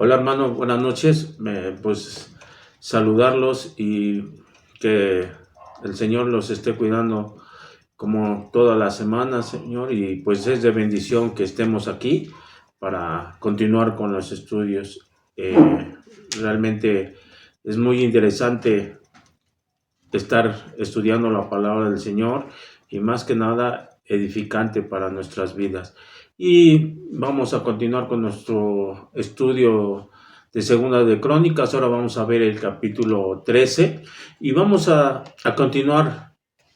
Hola hermano, buenas noches. Pues saludarlos y que el Señor los esté cuidando como toda la semana, Señor, y pues es de bendición que estemos aquí para continuar con los estudios. Realmente es muy interesante estar estudiando la palabra del Señor y más que nada edificante para nuestras vidas. Y vamos a continuar con nuestro estudio de Segunda de Crónicas. Ahora vamos a ver el capítulo 13 y vamos a continuar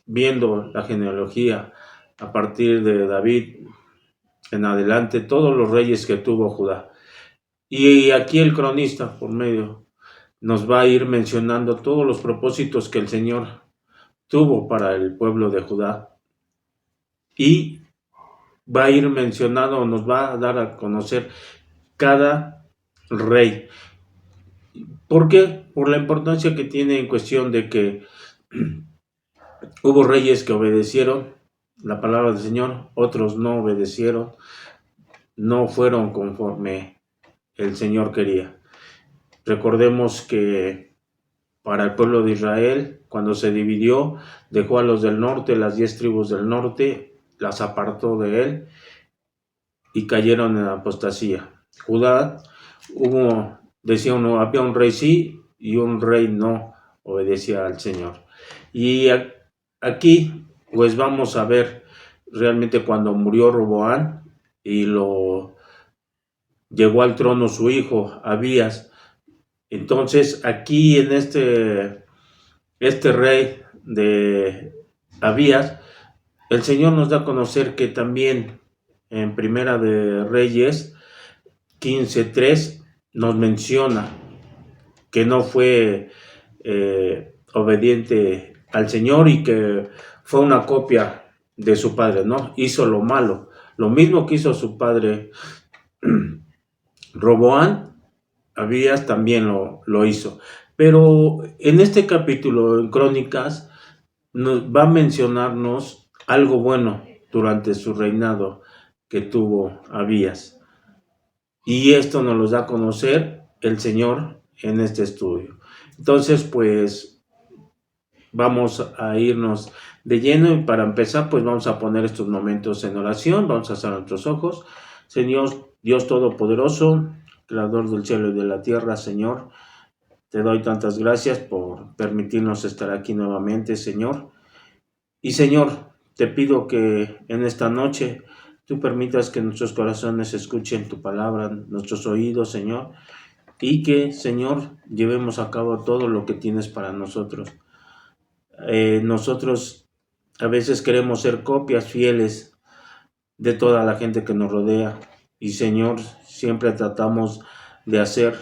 viendo la genealogía a partir de David en adelante, todos los reyes que tuvo Judá. Y aquí el cronista, por medio, nos va a ir mencionando todos los propósitos que el Señor tuvo para el pueblo de Judá y va a ir mencionando, nos va a dar a conocer cada rey. ¿Por qué? Por la importancia que tiene en cuestión de que hubo reyes que obedecieron la palabra del Señor, otros no obedecieron, no fueron conforme el Señor quería. Recordemos que para el pueblo de Israel, cuando se dividió, dejó a los del norte, las 10 tribus del norte, las apartó de él y cayeron en apostasía. Judá decía uno, había un rey sí y un rey no obedecía al Señor. Y aquí pues vamos a ver realmente cuando murió Roboán y llegó al trono su hijo Abías. Entonces aquí en este rey de Abías, el Señor nos da a conocer que también en Primera de Reyes 15:3 nos menciona que no fue obediente al Señor y que fue una copia de su padre, ¿no? Hizo lo malo, lo mismo que hizo su padre Roboán, Abías también lo hizo. Pero en este capítulo, en Crónicas, nos va a mencionarnos algo bueno durante su reinado que tuvo Abías. Y esto nos lo da a conocer el Señor en este estudio. Entonces, pues, vamos a irnos de lleno y para empezar, pues vamos a poner estos momentos en oración, vamos a cerrar nuestros ojos. Señor, Dios Todopoderoso, Creador del cielo y de la tierra, Señor, te doy tantas gracias por permitirnos estar aquí nuevamente, Señor. Y Señor, te pido que en esta noche tú permitas que nuestros corazones escuchen tu palabra, nuestros oídos, Señor, y que, Señor, llevemos a cabo todo lo que tienes para nosotros. Nosotros a veces queremos ser copias fieles de toda la gente que nos rodea y, Señor, siempre tratamos de hacer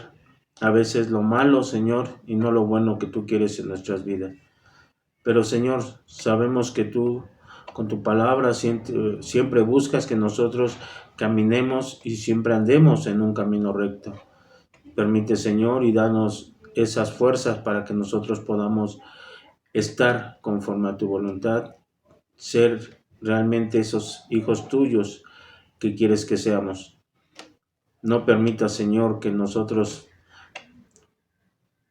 a veces lo malo, Señor, y no lo bueno que tú quieres en nuestras vidas. Pero, Señor, sabemos que tú con tu palabra siempre buscas que nosotros caminemos y siempre andemos en un camino recto. Permite, Señor, y danos esas fuerzas para que nosotros podamos estar conforme a tu voluntad, ser realmente esos hijos tuyos que quieres que seamos. No permita, Señor, que nosotros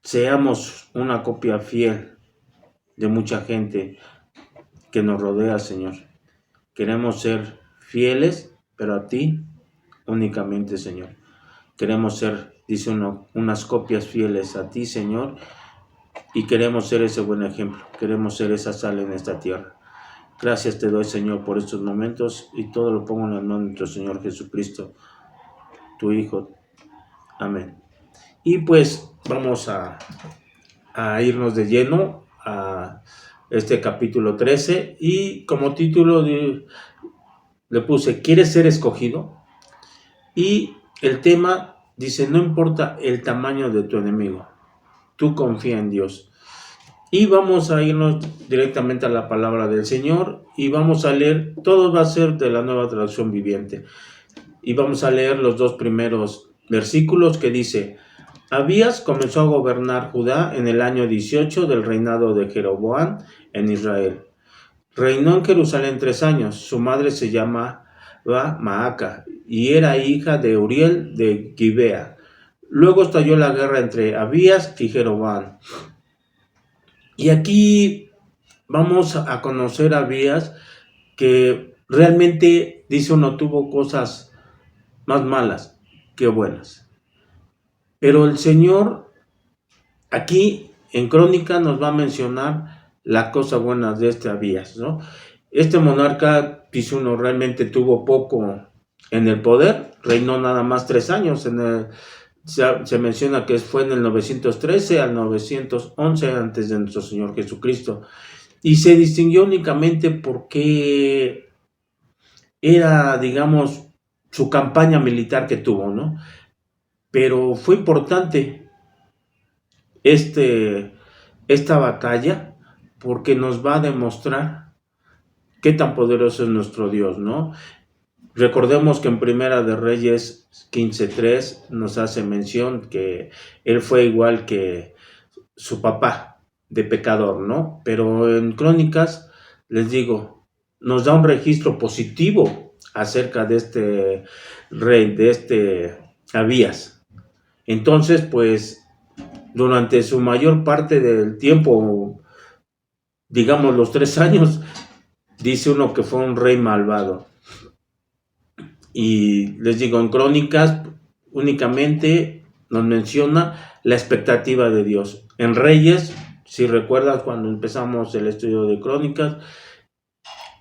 seamos una copia fiel de mucha gente que nos rodea, Señor. Queremos ser fieles, pero a ti únicamente, Señor. Queremos ser, dice uno, unas copias fieles a ti, Señor, y queremos ser ese buen ejemplo. Queremos ser esa sal en esta tierra. Gracias te doy, Señor, por estos momentos y todo lo pongo en las manos de nuestro Señor Jesucristo, tu Hijo. Amén. Y pues vamos a irnos de lleno a este capítulo 13 y como título le puse, ¿quieres ser escogido? Y el tema dice, no importa el tamaño de tu enemigo, tú confía en Dios. Y vamos a irnos directamente a la palabra del Señor y vamos a leer, todo va a ser de la Nueva Traducción Viviente. Y vamos a leer los dos primeros versículos que dice, Abías comenzó a gobernar Judá en el año 18 del reinado de Jeroboam en Israel. Reinó en Jerusalén 3 años. Su madre se llamaba Maaca y era hija de Uriel de Gibea. Luego estalló la guerra entre Abías y Jeroboam. Y aquí vamos a conocer a Abías, que realmente, dice uno, tuvo cosas más malas que buenas. Pero el Señor aquí en Crónica nos va a mencionar las cosas buenas de este Abías, ¿no? Este monarca, dice uno, realmente tuvo poco en el poder, reinó nada más 3 años. Se menciona que fue en el 913 al 911 antes de nuestro Señor Jesucristo, y se distinguió únicamente porque era, digamos, su campaña militar que tuvo, ¿no? Pero fue importante esta batalla, porque nos va a demostrar qué tan poderoso es nuestro Dios, ¿no? Recordemos que en Primera de Reyes 15:3 nos hace mención que él fue igual que su papá, de pecador, ¿no? Pero en Crónicas, les digo, nos da un registro positivo acerca de este rey, de este Abías. Entonces, pues, durante su mayor parte del tiempo, digamos los 3 años, dice uno que fue un rey malvado. Y les digo, en Crónicas únicamente nos menciona la expectativa de Dios. En Reyes, si recuerdas cuando empezamos el estudio de Crónicas,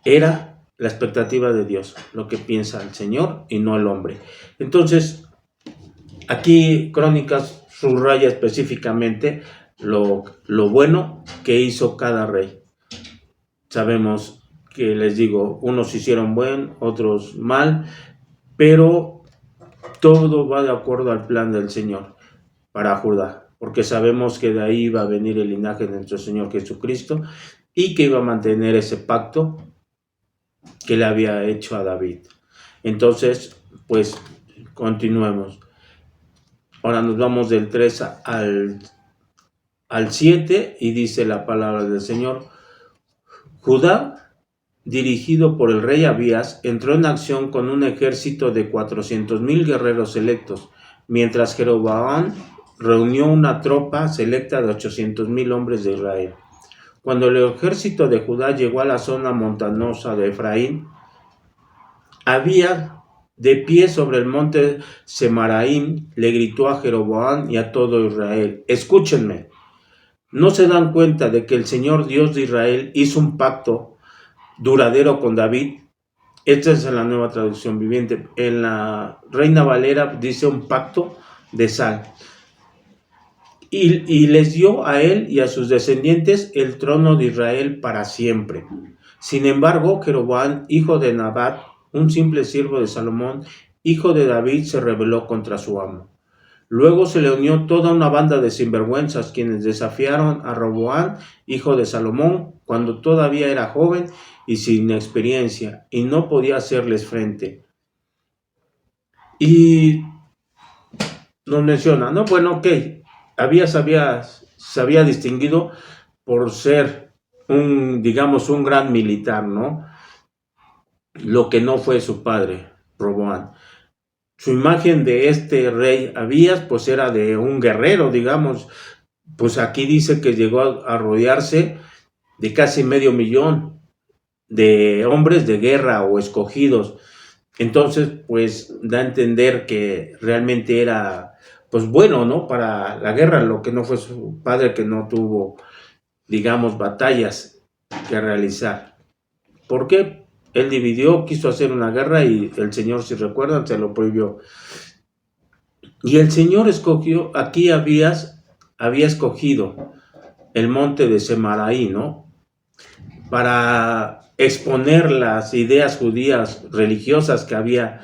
era la expectativa de Dios, lo que piensa el Señor y no el hombre. Entonces, aquí Crónicas subraya específicamente lo bueno que hizo cada rey. Sabemos que, les digo, unos hicieron bien, otros mal, pero todo va de acuerdo al plan del Señor para Judá, porque sabemos que de ahí iba a venir el linaje de nuestro Señor Jesucristo y que iba a mantener ese pacto que le había hecho a David. Entonces, pues, continuemos. Ahora nos vamos del 3 al 7 y dice la palabra del Señor: Judá, dirigido por el rey Abías, entró en acción con un ejército de 400,000 guerreros selectos, mientras Jeroboam reunió una tropa selecta de 800,000 hombres de Israel. Cuando el ejército de Judá llegó a la zona montañosa de Efraín, Abías, de pie sobre el monte Semaraim, le gritó a Jeroboam y a todo Israel: escúchenme, ¿no se dan cuenta de que el Señor Dios de Israel hizo un pacto duradero con David? Esta es la Nueva Traducción Viviente. En la Reina Valera dice un pacto de sal. Y les dio a él y a sus descendientes el trono de Israel para siempre. Sin embargo, Jeroboam, hijo de Nabat, un simple siervo de Salomón, hijo de David, se rebeló contra su amo. Luego se le unió toda una banda de sinvergüenzas, quienes desafiaron a Roboam, hijo de Salomón, cuando todavía era joven y sin experiencia, y no podía hacerles frente. Y nos menciona, ¿no? Bueno, ok, se había distinguido por ser digamos, un gran militar, ¿no? Lo que no fue su padre, Roboam. Su imagen de este rey Abías, pues era de un guerrero, digamos. Pues aquí dice que llegó a rodearse de casi 500,000 de hombres de guerra o escogidos. Entonces, pues da a entender que realmente era, pues bueno, ¿no? Para la guerra, lo que no fue su padre, que no tuvo, digamos, batallas que realizar. ¿Por qué? Él dividió, quiso hacer una guerra y el Señor, si recuerdan, se lo prohibió. Y el Señor escogió, aquí había escogido el monte de Semaraí, ¿no? Para exponer las ideas judías religiosas que había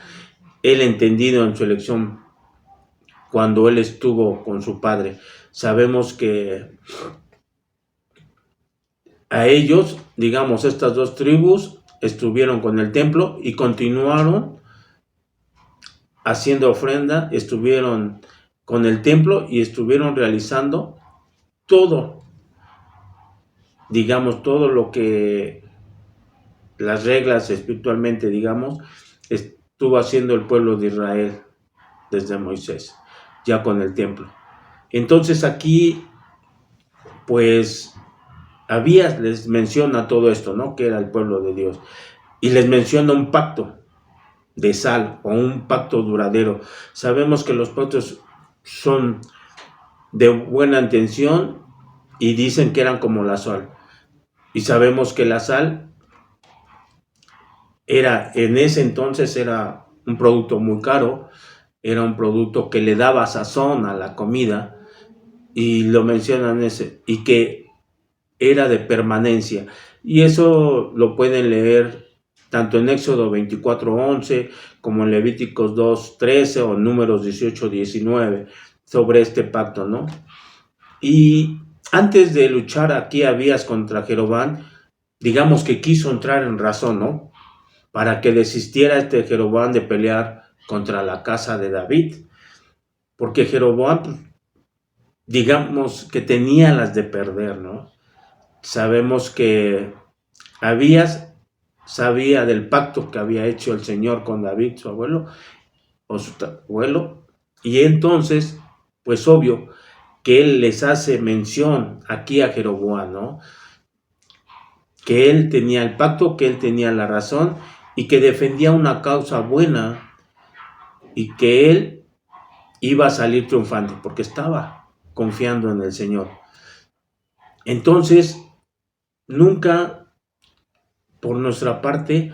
él entendido en su elección cuando él estuvo con su padre. Sabemos que a ellos, digamos, estas dos tribus estuvieron con el templo y continuaron haciendo ofrenda, estuvieron con el templo y estuvieron realizando todo, digamos, todo lo que las reglas espiritualmente, digamos, estuvo haciendo el pueblo de Israel desde Moisés. ya con el templo. Entonces aquí, pues, Abías les menciona todo esto, ¿no? Que era el pueblo de Dios. Y les menciona un pacto de sal o un pacto duradero. Sabemos que los pactos son de buena intención y dicen que eran como la sal. Y sabemos que la sal en ese entonces era un producto muy caro, era un producto que le daba sazón a la comida, y lo mencionan y que era de permanencia. Y eso lo pueden leer tanto en Éxodo 24:11 como en Levíticos 2:13 o Números 18:19 sobre este pacto, ¿no? Y antes de luchar aquí Abías contra Jeroboam, digamos que quiso entrar en razón, ¿no? Para que desistiera este Jeroboam de pelear contra la casa de David. Porque Jeroboam, pues, digamos que tenía las de perder, ¿no? Sabemos que Abías sabía del pacto que había hecho el Señor con David, su abuelo, o su abuelo, y entonces, pues obvio, que él les hace mención aquí a Jeroboam, ¿no? Que él tenía el pacto, que él tenía la razón y que defendía una causa buena y que él iba a salir triunfante porque estaba confiando en el Señor. Entonces, nunca, por nuestra parte,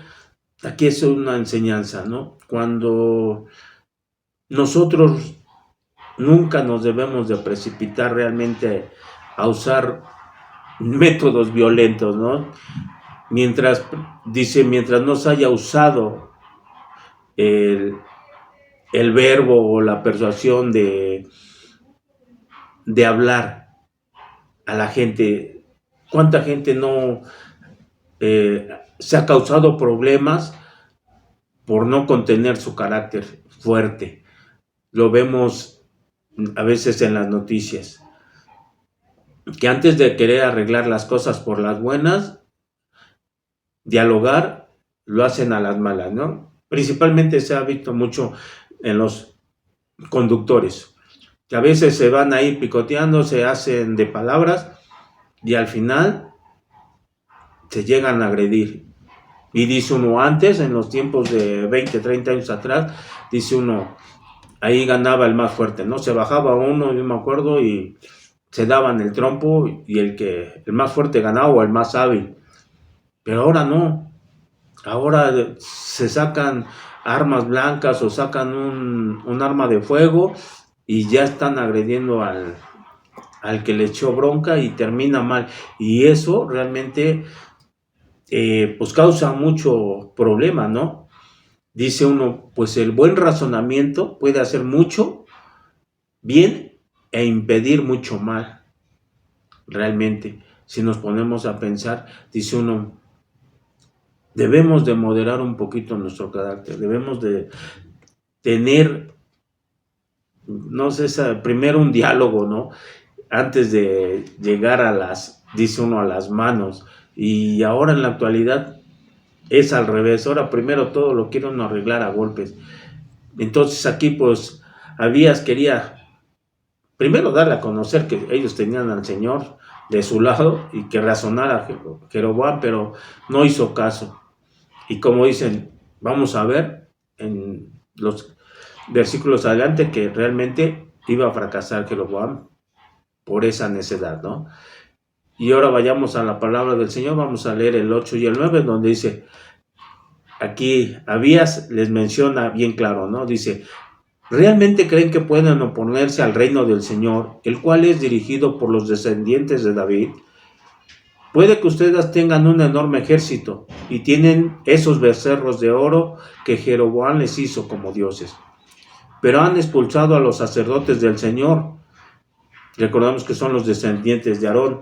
aquí es una enseñanza, ¿no? Cuando nosotros nunca nos debemos de precipitar realmente a usar métodos violentos, ¿no? Mientras no se haya usado el, el verbo o la persuasión de hablar a la gente. ¿Cuánta gente no se ha causado problemas por no contener su carácter fuerte? Lo vemos a veces en las noticias, que antes de querer arreglar las cosas por las buenas, dialogar, lo hacen a las malas, ¿no? Principalmente se ha visto mucho en los conductores, que a veces se van ahí picoteando, se hacen de palabras y al final se llegan a agredir. Y dice uno, antes, en los tiempos de 20, 30 años atrás, dice uno, ahí ganaba el más fuerte, ¿no? Se bajaba uno, yo me acuerdo, y se daban el trompo y el más fuerte ganaba o el más hábil. Pero ahora no. Ahora se sacan armas blancas o sacan un arma de fuego y ya están agrediendo al que le echó bronca y termina mal. Y eso realmente pues causa mucho problema, ¿no? Dice uno, pues el buen razonamiento puede hacer mucho bien e impedir mucho mal. Realmente, si nos ponemos a pensar, dice uno, debemos de moderar un poquito nuestro carácter, debemos de tener, no sé, primero un diálogo, ¿no? Antes de llegar dice uno, a las manos. Y ahora en la actualidad es al revés, ahora primero todo lo quiere uno arreglar a golpes. Entonces aquí pues Abías quería primero darle a conocer que ellos tenían al Señor de su lado y que razonara Jeroboam, pero no hizo caso. Y como dicen, vamos a ver en los versículos adelante que realmente iba a fracasar Jeroboam por esa necedad, ¿no? Y ahora vayamos a la palabra del Señor, vamos a leer el 8 y el 9, donde dice, aquí Abías les menciona bien claro, ¿no? Dice, ¿realmente creen que pueden oponerse al reino del Señor, el cual es dirigido por los descendientes de David? Puede que ustedes tengan un enorme ejército y tienen esos becerros de oro que Jeroboam les hizo como dioses, pero han expulsado a los sacerdotes del Señor, recordamos que son los descendientes de Aarón,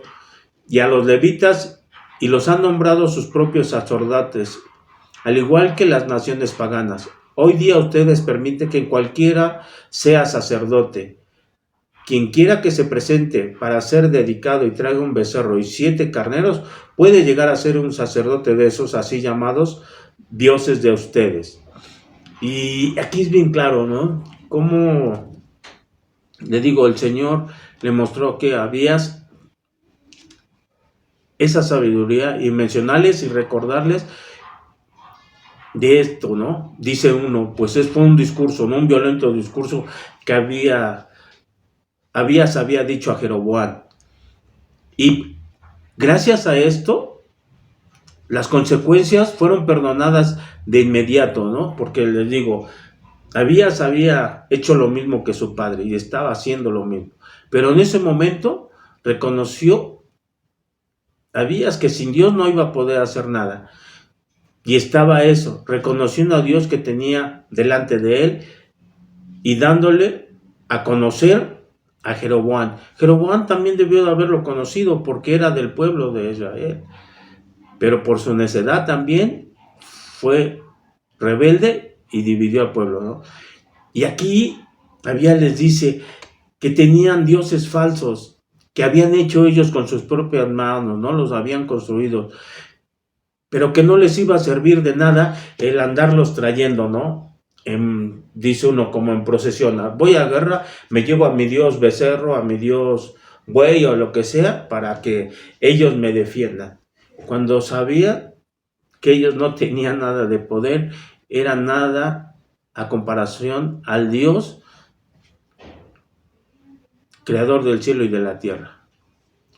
y a los levitas, y los han nombrado sus propios sacerdotes, al igual que las naciones paganas. Hoy día ustedes permiten que cualquiera sea sacerdote. Quien quiera que se presente para ser dedicado y traiga un becerro y 7 carneros, puede llegar a ser un sacerdote de esos así llamados dioses de ustedes. Y aquí es bien claro, ¿no? Cómo Le digo, el Señor le mostró que habías esa sabiduría y mencionarles y recordarles de esto, ¿no? Dice uno, pues fue un discurso, ¿no? Un violento discurso que había dicho a Jeroboam. Y gracias a esto, las consecuencias fueron perdonadas de inmediato, ¿no? Porque les digo, había hecho lo mismo que su padre y estaba haciendo lo mismo. Pero en ese momento reconoció, Abías, que sin Dios no iba a poder hacer nada. Y estaba eso, reconociendo a Dios que tenía delante de él y dándole a conocer a Jeroboam. Jeroboam también debió de haberlo conocido porque era del pueblo de Israel. Pero por su necedad también fue rebelde y dividió al pueblo, ¿no? Y aquí Abías les dice que tenían dioses falsos, que habían hecho ellos con sus propias manos, ¿no? Los habían construido, pero que no les iba a servir de nada el andarlos trayendo, ¿no? Dice uno como en procesión, voy a guerra, me llevo a mi dios becerro, a mi dios buey o lo que sea, para que ellos me defiendan. Cuando sabía que ellos no tenían nada de poder, era nada a comparación al Dios creador del cielo y de la tierra.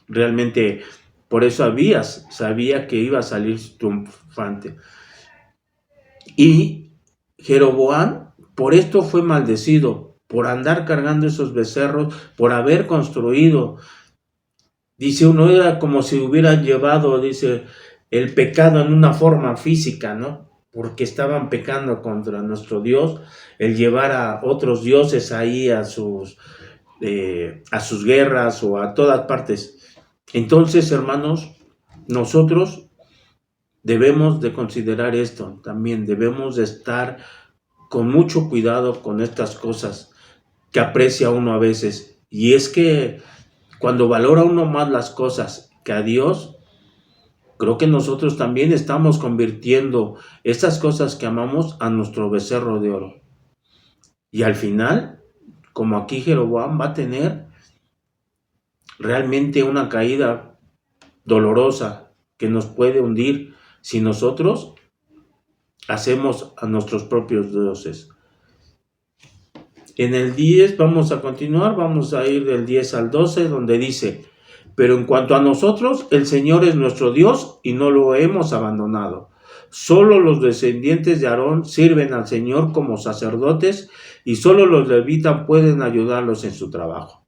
Realmente, por eso Abías sabía que iba a salir triunfante. Y Jeroboam, por esto fue maldecido, por andar cargando esos becerros, por haber construido. Dice uno, era como si hubieran llevado, dice, el pecado en una forma física, ¿no? Porque estaban pecando contra nuestro Dios, el llevar a otros dioses ahí a sus guerras o a todas partes. Entonces, hermanos, nosotros debemos de considerar esto también, debemos de estar con mucho cuidado con estas cosas que aprecia uno a veces. Y es que cuando valora uno más las cosas que a Dios, creo que nosotros también estamos convirtiendo estas cosas que amamos a nuestro becerro de oro. Y al final, como aquí Jeroboam va a tener realmente una caída dolorosa que nos puede hundir si nosotros hacemos a nuestros propios dioses. En el 10 vamos a continuar, vamos a ir del 10 al 12, donde dice, pero en cuanto a nosotros, el Señor es nuestro Dios y no lo hemos abandonado. Solo los descendientes de Aarón sirven al Señor como sacerdotes y solo los levitas pueden ayudarlos en su trabajo.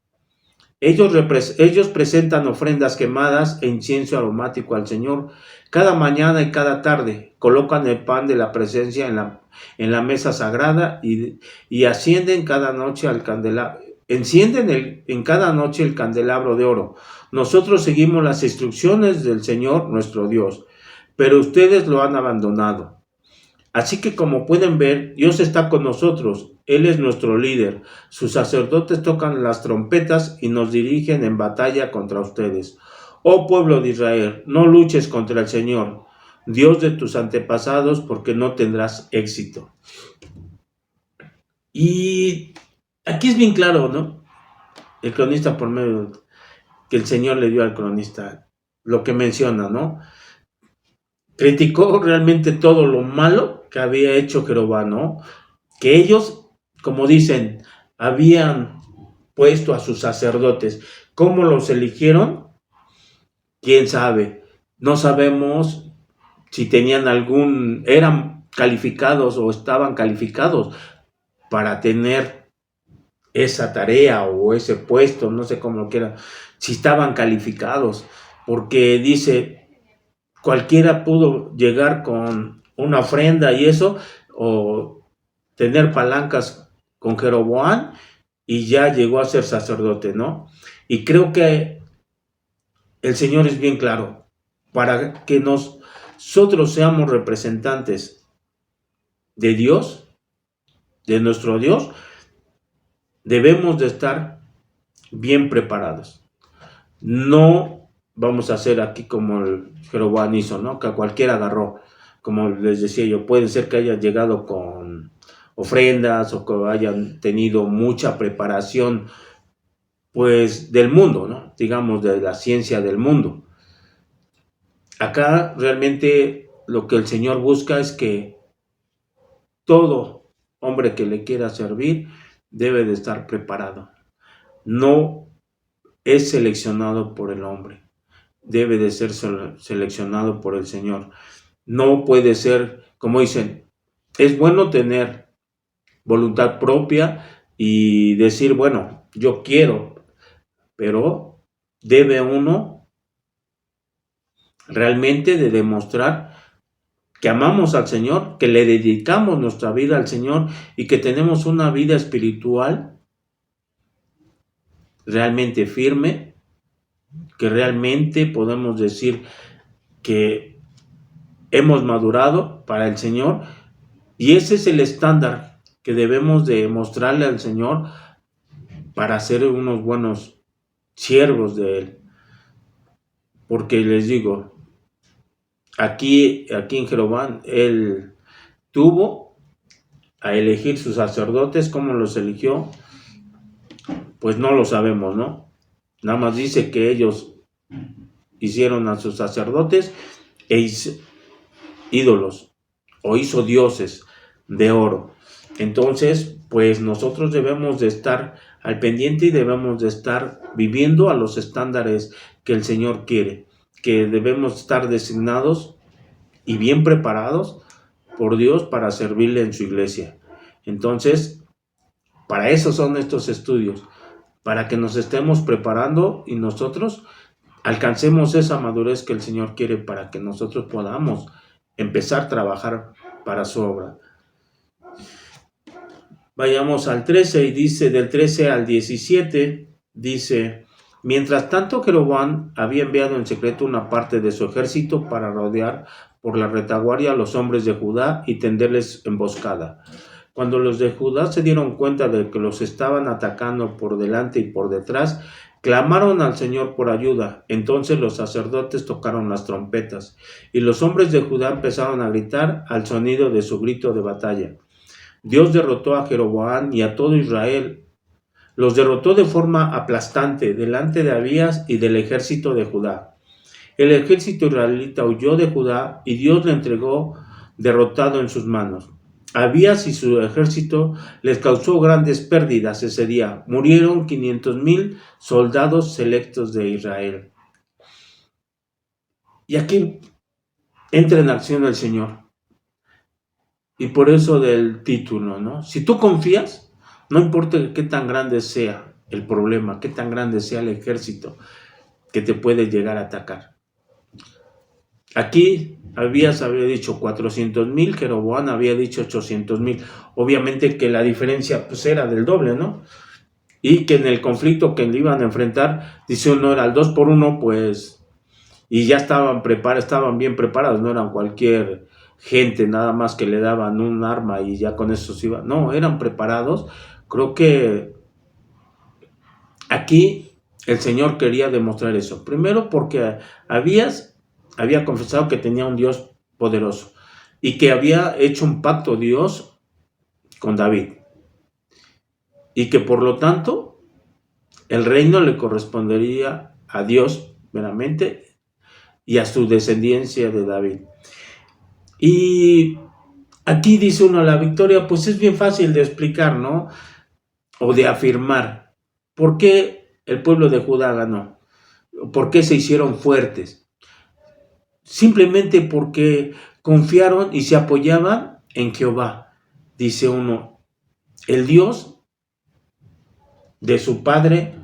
Ellos presentan ofrendas quemadas e incienso aromático al Señor. Cada mañana y cada tarde colocan el pan de la presencia en la mesa sagrada y ascienden cada noche al candelabro. Encienden en cada noche el candelabro de oro. Nosotros seguimos las instrucciones del Señor nuestro Dios, pero ustedes lo han abandonado. Así que como pueden ver, Dios está con nosotros, Él es nuestro líder, sus sacerdotes tocan las trompetas y nos dirigen en batalla contra ustedes. Oh pueblo de Israel, no luches contra el Señor, Dios de tus antepasados, porque no tendrás éxito. Y aquí es bien claro, ¿no? El cronista por medio que el Señor le dio al cronista, lo que menciona, ¿no? Criticó realmente todo lo malo que había hecho Jeroboam, ¿no? Que ellos, como dicen, habían puesto a sus sacerdotes. ¿Cómo los eligieron? ¿Quién sabe? No sabemos si tenían eran calificados o estaban calificados para tener esa tarea o ese puesto, no sé cómo lo quieran, si estaban calificados, porque dice, cualquiera pudo llegar con una ofrenda y eso, o tener palancas con Jeroboam y ya llegó a ser sacerdote, ¿no? Y creo que el Señor es bien claro, para que nosotros seamos representantes de Dios, de nuestro Dios, debemos de estar bien preparados. No vamos a hacer aquí como el Jeroboam hizo, ¿no? Que cualquiera agarró, como les decía yo, puede ser que haya llegado con ofrendas o que hayan tenido mucha preparación pues del mundo, ¿no? Digamos, de la ciencia del mundo. Acá realmente lo que el Señor busca es que todo hombre que le quiera servir debe de estar preparado. No es seleccionado por el hombre, debe de ser seleccionado por el Señor. No puede ser, como dicen, es bueno tener voluntad propia y decir, bueno, yo quiero, pero debe uno realmente de demostrar que amamos al Señor, que le dedicamos nuestra vida al Señor y que tenemos una vida espiritual realmente firme, que realmente podemos decir que hemos madurado para el Señor, y ese es el estándar que debemos de mostrarle al Señor para ser unos buenos siervos de Él. Porque les digo, aquí en Jeroboam, Él tuvo a elegir sus sacerdotes. ¿Cómo los eligió? Pues no lo sabemos, ¿no? Nada más dice que ellos hicieron a sus sacerdotes e ídolos, o hizo dioses de oro. Entonces, pues nosotros debemos de estar al pendiente y debemos de estar viviendo a los estándares que el Señor quiere, que debemos estar designados y bien preparados por Dios para servirle en su iglesia. Entonces, para eso son estos estudios, para que nos estemos preparando y nosotros alcancemos esa madurez que el Señor quiere para que nosotros podamos empezar a trabajar para su obra. Vayamos al 13 y dice, del 13 al 17, dice: mientras tanto, Jeroboam había enviado en secreto una parte de su ejército para rodear por la retaguardia a los hombres de Judá y tenderles emboscada. Cuando los de Judá se dieron cuenta de que los estaban atacando por delante y por detrás, clamaron al Señor por ayuda. Entonces los sacerdotes tocaron las trompetas, y los hombres de Judá empezaron a gritar al sonido de su grito de batalla. Dios derrotó a Jeroboam y a todo Israel. Los derrotó de forma aplastante delante de Abías y del ejército de Judá. El ejército israelita huyó de Judá y Dios le entregó derrotado en sus manos. Abías y su ejército les causó grandes pérdidas ese día. Murieron 500,000 soldados selectos de Israel. Y aquí entra en acción el Señor. Y por eso del título, ¿no? Si tú confías, no importa qué tan grande sea el problema, qué tan grande sea el ejército que te puede llegar a atacar. Aquí Abías había dicho 400,000, Jeroboam había dicho 800,000. Obviamente que la diferencia pues era del doble, ¿no? Y que en el conflicto que le iban a enfrentar, dice uno era el 2 por 1, pues, y ya estaban bien preparados, no eran cualquier gente nada más que le daban un arma y ya con eso se iba. No, eran preparados. Creo que aquí el Señor quería demostrar eso. Primero porque Abías había confesado que tenía un Dios poderoso y que había hecho un pacto Dios con David, y que por lo tanto el reino le correspondería a Dios meramente y a su descendencia de David. Y aquí dice uno, la victoria, pues es bien fácil de explicar, ¿no? O de afirmar. ¿Por qué el pueblo de Judá ganó? ¿Por qué se hicieron fuertes? Simplemente porque confiaron y se apoyaban en Jehová. Dice uno, el Dios de su padre,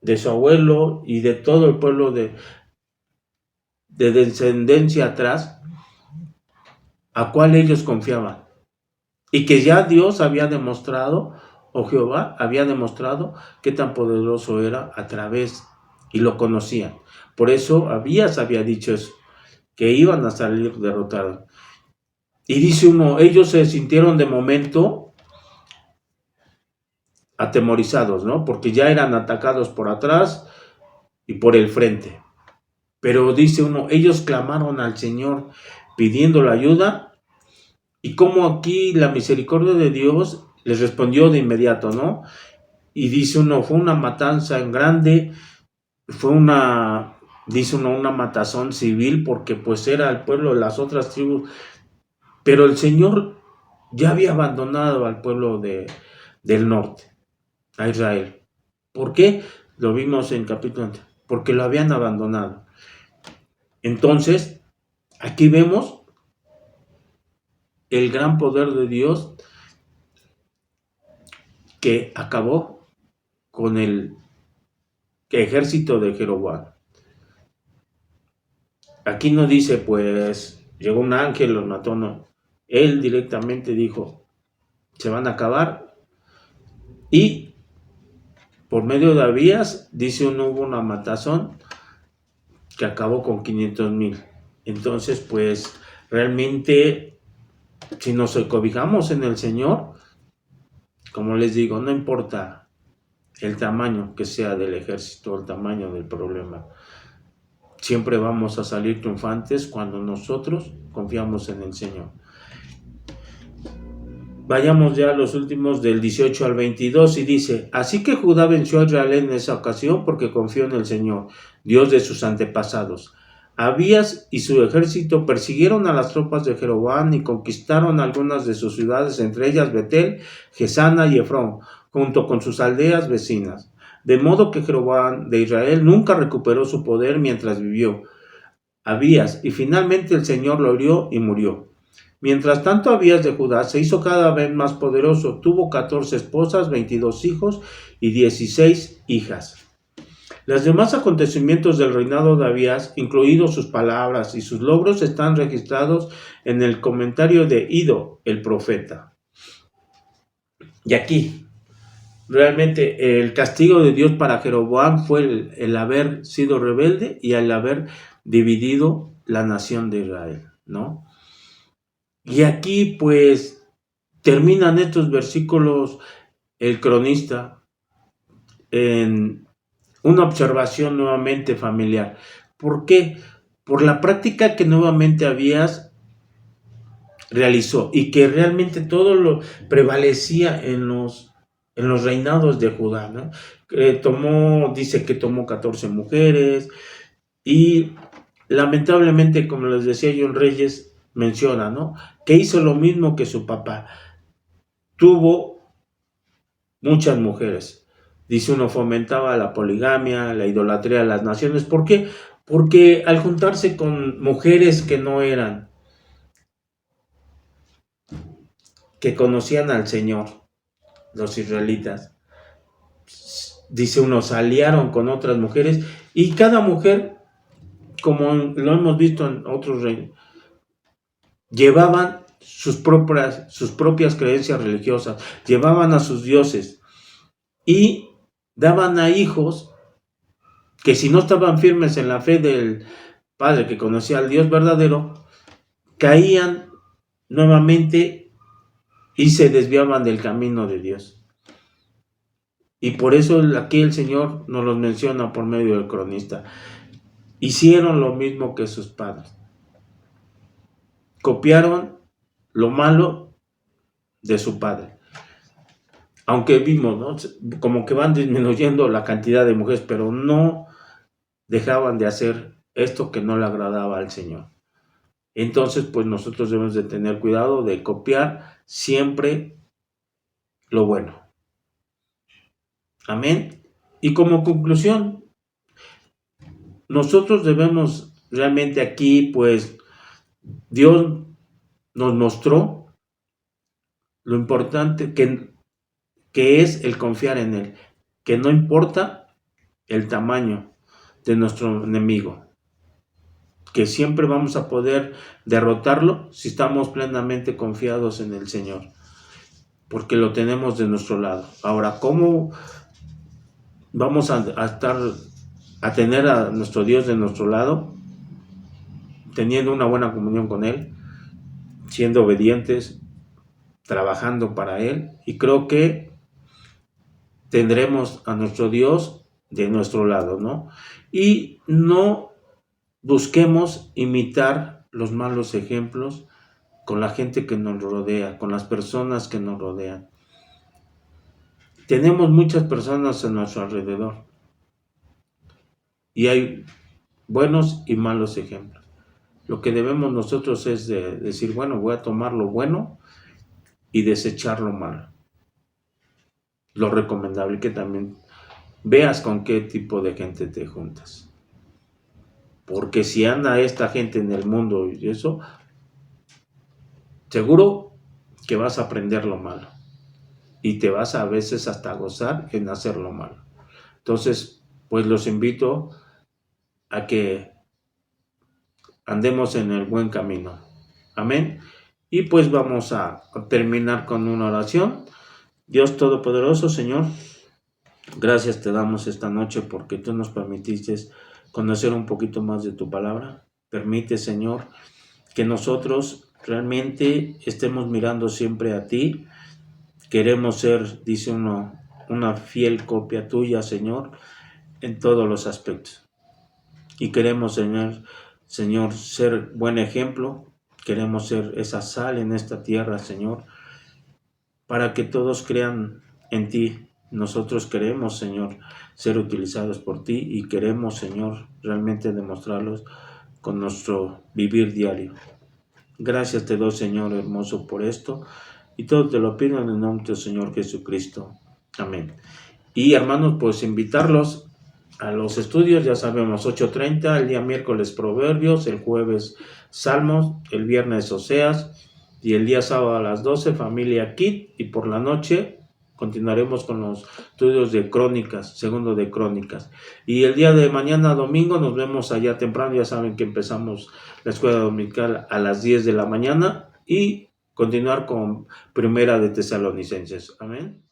de su abuelo y de todo el pueblo de descendencia atrás, a cual ellos confiaban. Y que ya Dios había demostrado, o Jehová había demostrado qué tan poderoso era a través, y lo conocían. Por eso Abías había dicho eso, que iban a salir derrotados. Y dice uno, ellos se sintieron de momento atemorizados, ¿no? Porque ya eran atacados por atrás y por el frente. Pero dice uno, ellos clamaron al Señor pidiendo la ayuda, y como aquí la misericordia de Dios les respondió de inmediato, ¿no? y dice uno, fue una matanza en grande, dice uno, una matazón civil, porque pues era el pueblo de las otras tribus, pero el Señor ya había abandonado al pueblo del norte, a Israel. ¿Por qué? Lo vimos en capítulo anterior, porque lo habían abandonado. Entonces, aquí vemos el gran poder de Dios que acabó con el ejército de Jeroboam. Aquí no dice, pues, llegó un ángel, los mató, no. Él directamente dijo, se van a acabar. Y por medio de Abías, dice uno, hubo una matazón que acabó con 500,000. Entonces, pues, realmente, si nos cobijamos en el Señor, como les digo, no importa el tamaño que sea del ejército, el tamaño del problema. Siempre vamos a salir triunfantes cuando nosotros confiamos en el Señor. Vayamos ya a los últimos del 18 al 22 y dice, así que Judá venció a Israel en esa ocasión porque confió en el Señor, Dios de sus antepasados. Abías y su ejército persiguieron a las tropas de Jeroboam y conquistaron algunas de sus ciudades, entre ellas Betel, Gesana y Efrón, junto con sus aldeas vecinas. De modo que Jeroboam de Israel nunca recuperó su poder mientras vivió Abías, y finalmente el Señor lo hirió y murió. Mientras tanto, Abías de Judá se hizo cada vez más poderoso, tuvo 14 esposas, 22 hijos y 16 hijas. Los demás acontecimientos del reinado de Abías, incluidos sus palabras y sus logros, están registrados en el comentario de Ido, el profeta. Y aquí, realmente, el castigo de Dios para Jeroboam fue el haber sido rebelde y el haber dividido la nación de Israel, ¿no? Y aquí, pues, terminan estos versículos el cronista en una observación nuevamente familiar. ¿Por qué? Por la práctica que nuevamente Abías realizó y que realmente todo lo prevalecía en los reinados de Judá, ¿no? Dice que tomó 14 mujeres y lamentablemente, como les decía John Reyes, menciona, ¿no? Que hizo lo mismo que su papá. Tuvo muchas mujeres. Dice uno, fomentaba la poligamia, la idolatría de las naciones. ¿Por qué? Porque al juntarse con mujeres que no eran, que conocían al Señor, los israelitas, dice uno, se aliaron con otras mujeres y cada mujer, como lo hemos visto en otros reinos, llevaban sus propias creencias religiosas, llevaban a sus dioses y daban a hijos que si no estaban firmes en la fe del padre que conocía al Dios verdadero, caían nuevamente y se desviaban del camino de Dios. Y por eso aquí el Señor nos los menciona por medio del cronista. Hicieron lo mismo que sus padres. Copiaron lo malo de su padre. Aunque vimos, ¿no? Como que van disminuyendo la cantidad de mujeres, pero no dejaban de hacer esto que no le agradaba al Señor. Entonces, pues nosotros debemos de tener cuidado de copiar siempre lo bueno. Amén. Y como conclusión, nosotros debemos realmente aquí, pues, Dios nos mostró lo importante que es el confiar en Él, que no importa el tamaño de nuestro enemigo, que siempre vamos a poder derrotarlo si estamos plenamente confiados en el Señor, porque lo tenemos de nuestro lado. Ahora, ¿cómo vamos a tener a nuestro Dios de nuestro lado? Teniendo una buena comunión con Él, siendo obedientes, trabajando para Él, y creo que tendremos a nuestro Dios de nuestro lado, ¿no? Y no busquemos imitar los malos ejemplos con la gente que nos rodea, con las personas que nos rodean. tenemos muchas personas a nuestro alrededor y hay buenos y malos ejemplos. Lo que debemos nosotros es de decir, bueno, voy a tomar lo bueno y desechar lo malo. Lo recomendable que también veas con qué tipo de gente te juntas. Porque si anda esta gente en el mundo y eso, seguro que vas a aprender lo malo. Y te vas a veces hasta gozar en hacer lo malo. Entonces, pues los invito a que andemos en el buen camino. Amén. Y pues vamos a terminar con una oración. Dios Todopoderoso, Señor, gracias te damos esta noche porque tú nos permitiste conocer un poquito más de tu palabra. Permite, Señor, que nosotros realmente estemos mirando siempre a ti. Queremos ser, dice uno, una fiel copia tuya, Señor, en todos los aspectos. Y queremos, Señor, ser buen ejemplo. Queremos ser esa sal en esta tierra, Señor, para que todos crean en ti. Nosotros queremos, Señor, ser utilizados por ti y queremos, Señor, realmente demostrarlos con nuestro vivir diario. Gracias te doy, Señor hermoso, por esto y todo te lo pido en el nombre del Señor Jesucristo. Amén. Y hermanos, pues invitarlos a los estudios, ya sabemos, 8:30, el día miércoles Proverbios, el jueves Salmos, el viernes Oseas y el día sábado a las 12 Familia Kit, y por la noche continuaremos con los estudios de Crónicas, segundo de Crónicas. Y el día de mañana domingo nos vemos allá temprano, ya saben que empezamos la escuela dominical a las 10 de la mañana y continuar con Primera de Tesalonicenses. Amén.